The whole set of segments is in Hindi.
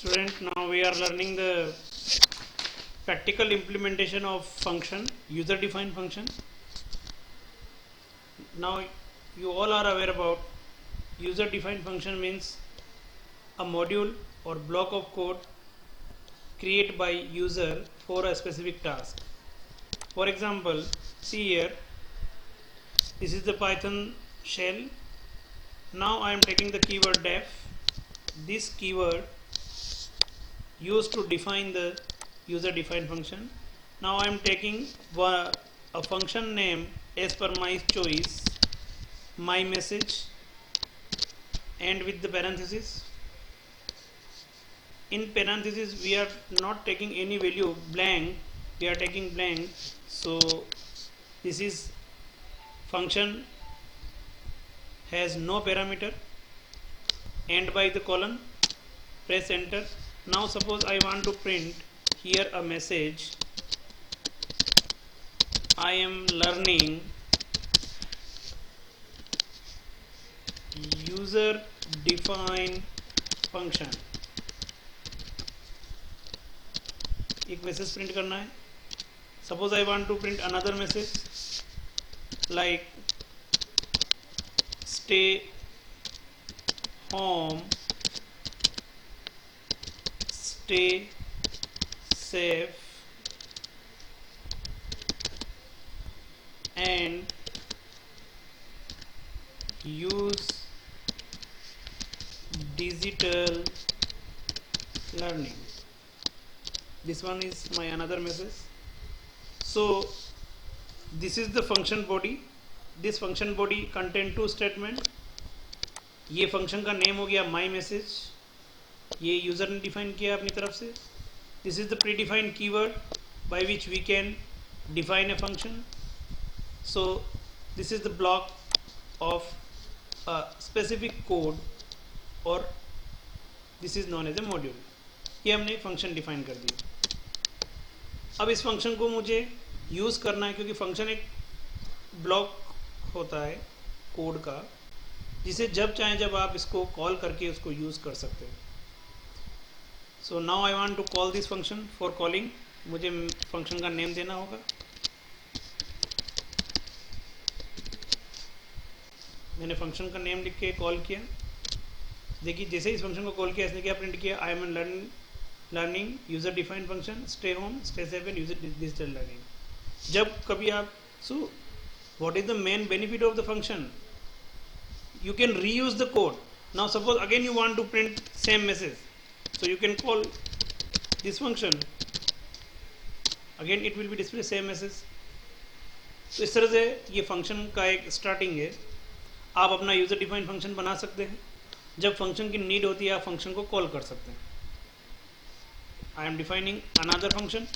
Student, now we are learning the practical implementation of function, user defined function. Now you all are aware about user defined function means a module or block of code created by user for a specific task. For example, see here, this is the Python shell. Now I am taking the keyword def. This keyword used to define the user defined function. Now I am taking a function name as per my choice, my message, and with the parenthesis. In parenthesis we are not taking any value, blank, we are taking blank. So this is function has no parameter, end by the colon, press enter. Now suppose I want to print here a message, I am learning user defined function. एक मैसेज प्रिंट करना है. Suppose I want to print another message like stay home, stay safe, and use digital learning. This one is my another message. So this is the function body. This function body contain two statement. ये function का name हो गया my message, ये user ने define किया अपनी तरफ से. This is the predefined keyword by which we can define a function. So this is the block of a specific code or this is known as a module. ये हमने फंक्शन डिफाइन कर दिया. अब इस फंक्शन को मुझे यूज़ करना है क्योंकि फंक्शन एक ब्लॉक होता है कोड का, जिसे जब चाहें जब आप इसको कॉल करके उसको यूज़ कर सकते हैं. So now I want to call this function. For calling मुझे फंक्शन का नेम देना होगा. मैंने फंक्शन का नेम लिख के कॉल किया. देखिए जैसे इस फंक्शन को कॉल किया इसने क्या प्रिंट किया, I am learning user defined function stay home stay safe and user digital learning. जब कभी आप so what is the main benefit of the function, you can reuse the code. Now suppose again you want to print same message, so you can call this function, again it will be display same message. तो इस तरह से ये फंक्शन का एक स्टार्टिंग है. आप अपना यूज़र डिफाइंड फंक्शन बना सकते हैं. जब फंक्शन की नीड होती है आप फंक्शन को कॉल कर सकते हैं. I am defining another function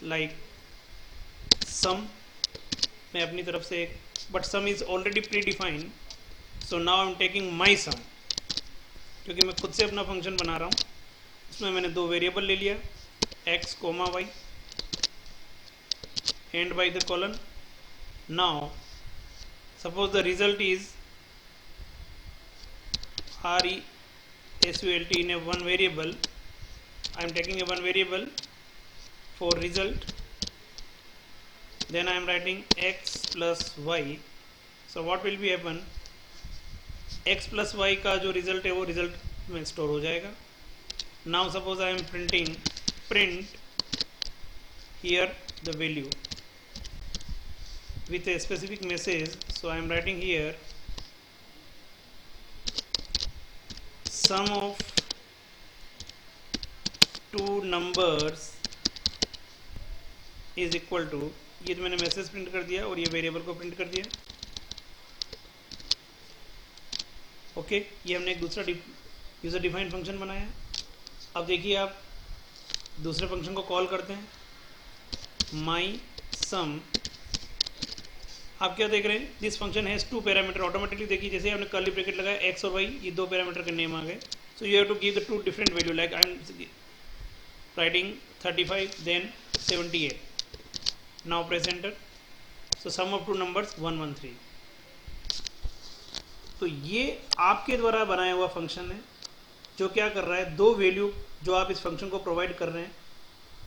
like sum. मैं अपनी तरफ से एक, but sum is already predefined. So now I am taking my sum, क्योंकि मैं खुद से अपना फंक्शन बना रहा हूँ. इसमें मैंने दो वेरिएबल ले लिया, x comma y, and by the colon. Now suppose the result is result in a one variable. I am taking a one variable for result, then I am writing x plus y. So what will be happen, x plus y का जो result है वो result में store हो जाएगा. Now suppose I am printing print here the value with a specific message. So I am writing here sum of two numbers is equal to, ये तो मैंने मैसेज प्रिंट कर दिया और ये वेरिएबल को प्रिंट कर दिया. ओके, ये हमने एक दूसरा यूज़र डिफाइंड फंक्शन बनाया. अब देखिए आप दूसरे फंक्शन को कॉल करते हैं, माई सम. आप क्या देख रहे हैं, this function has two parameter. Automatically देखिए जैसे आपने कर्ली ब्रैकेट लगाया, एक्स और वाई ये दो पैरामीटर के नेम आ गए. So you have to give the two different value. Like I am writing 35 then 78. Now press enter. So sum of two numbers 113. तो ये आपके द्वारा बनाया हुआ फंक्शन है जो क्या कर रहा है, दो वैल्यू जो आप इस फंक्शन को प्रोवाइड कर रहे हैं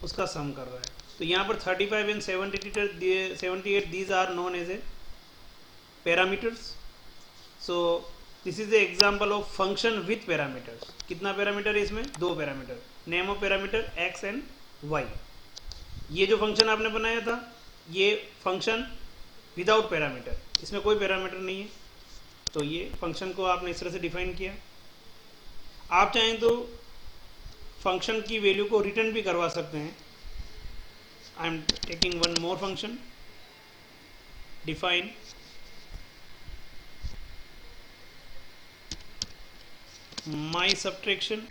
उसका सम कर रहा है। तो यहाँ पर 35 and 78 these are known as a parameters. So this is the example of function with parameters. कितना पैरामीटर है इसमें? 2 parameter. Name of parameter x and y. ये जो फंक्शन आपने बनाया था ये फंक्शन विदाउट पैरामीटर, इसमें कोई पैरामीटर नहीं है। तो ये फंक्शन को आपने इस तरह से डिफाइन किया। आप चाहें तो फंक्शन की वैल्यू को रिटर्न भी करवा सकते हैं। I am taking one more function, define my subtraction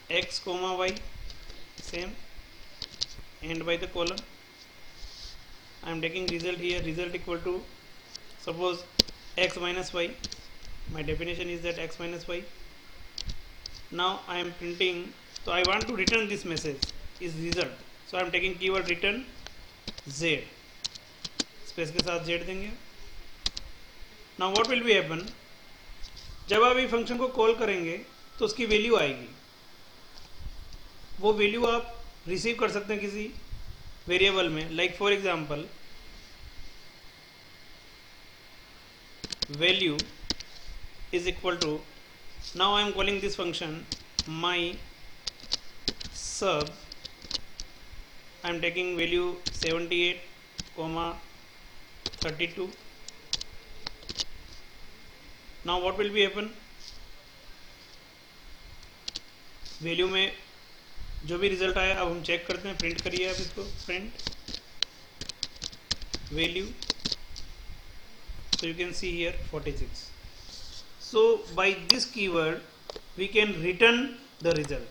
x comma y same and by the column I am taking result here, result equal to suppose x minus y. My definition is that x minus y. Now I am printing, so I want to return this message is result, so I am taking keyword return z, space के साथ z देंगे। Now what will be happen, जब आप ये फंक्शन को कॉल करेंगे तो उसकी वैल्यू आएगी। वो वैल्यू आप रिसीव कर सकते हैं किसी वेरिएबल में, like for example value is equal to, now I am calling this function my sub, I am taking value 78,32. now what will be happen, value में जो भी रिजल्ट आया अब हम चेक करते हैं। प्रिंट करिए आप इसको, print value, so you can see here 46. so by this keyword we can return the result.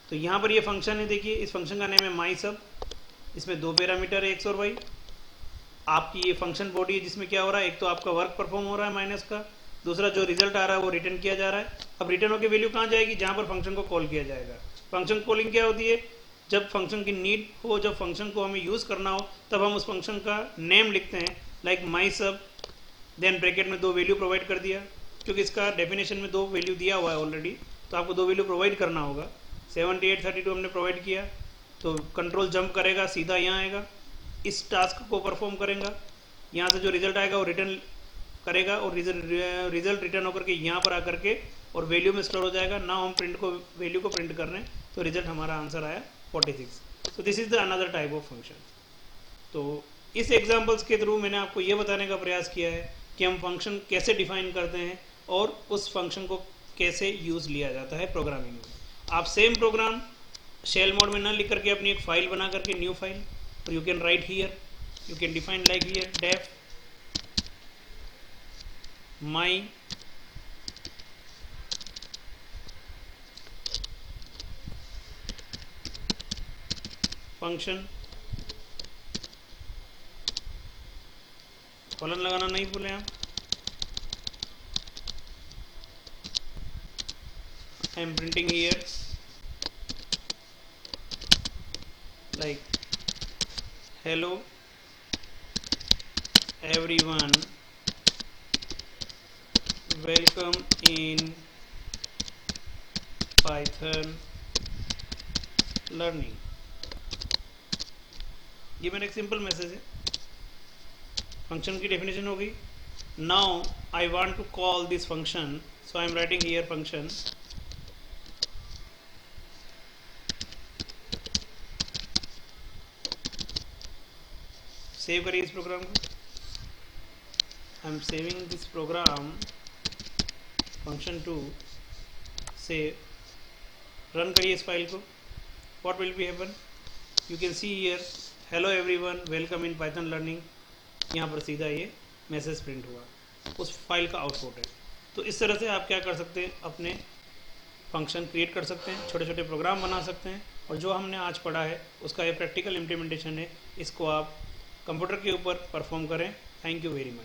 तो यहाँ पर ये फंक्शन है, देखिए इस फंक्शन का नेम है माई सब, इसमें 2 पैरामीटर है एक्स और वाई। आपकी ये फंक्शन बॉडी है जिसमें क्या हो रहा है, एक तो आपका वर्क परफॉर्म हो रहा है माइनस का, दूसरा जो रिजल्ट आ रहा है वो रिटर्न किया जा रहा है। अब रिटर्न होकर वैल्यू कहाँ जाएगी, जहाँ पर फंक्शन को कॉल किया जाएगा। फंक्शन कॉलिंग क्या होती है, जब फंक्शन की नीड हो, जब फंक्शन को हमें यूज़ करना हो तब हम उस फंक्शन का नेम लिखते हैं, लाइक माई सब, देन ब्रैकेट में 2 वैल्यू प्रोवाइड कर दिया, क्योंकि इसका डेफिनेशन में 2 वैल्यू दिया हुआ है ऑलरेडी, तो आपको 2 वैल्यू प्रोवाइड करना होगा। 7832 हमने प्रोवाइड किया तो कंट्रोल जंप करेगा, सीधा यहाँ आएगा, इस टास्क को परफॉर्म करेगा, यहाँ से जो रिजल्ट आएगा वो रिटर्न करेगा और रिजल्ट रिटर्न होकर के यहाँ पर आकर के और वैल्यू में स्टोर हो जाएगा। ना हम प्रिंट को वैल्यू को प्रिंट कर रहे हैं तो रिजल्ट हमारा आंसर आया 46। सो this is the another type of function. तो इस एग्जांपल्स के थ्रू मैंने आपको ये बताने का प्रयास किया है कि हम फंक्शन कैसे डिफाइन करते हैं और उस फंक्शन को कैसे यूज़ लिया जाता है प्रोग्रामिंग में। आप सेम प्रोग्राम शेल मोड में ना लिख करके अपनी एक फाइल बना करके, न्यू फाइल, और you can write here, you can define like here def my function, colon लगाना नहीं भूलें आप। I am printing here like hello everyone, welcome in Python learning। ये मेरा एक सिंपल मैसेज है, फंक्शन की डेफिनेशन हो गई। Now I want to call this function, so I am writing here function save करिए इस प्रोग्राम को। I am saving this program function to save, run करिए इस फाइल को। What will be happen, you can see here hello everyone welcome in Python learning, यहाँ पर सीधा ये मैसेज प्रिंट हुआ, उस फाइल का आउटपुट है। तो इस तरह से आप क्या कर सकते हैं, अपने फंक्शन क्रिएट कर सकते हैं, छोटे छोटे प्रोग्राम बना सकते हैं, और जो हमने आज पढ़ा है उसका ये प्रैक्टिकल इम्प्लीमेंटेशन है, इसको आप कंप्यूटर के ऊपर परफॉर्म करें। Thank you very much.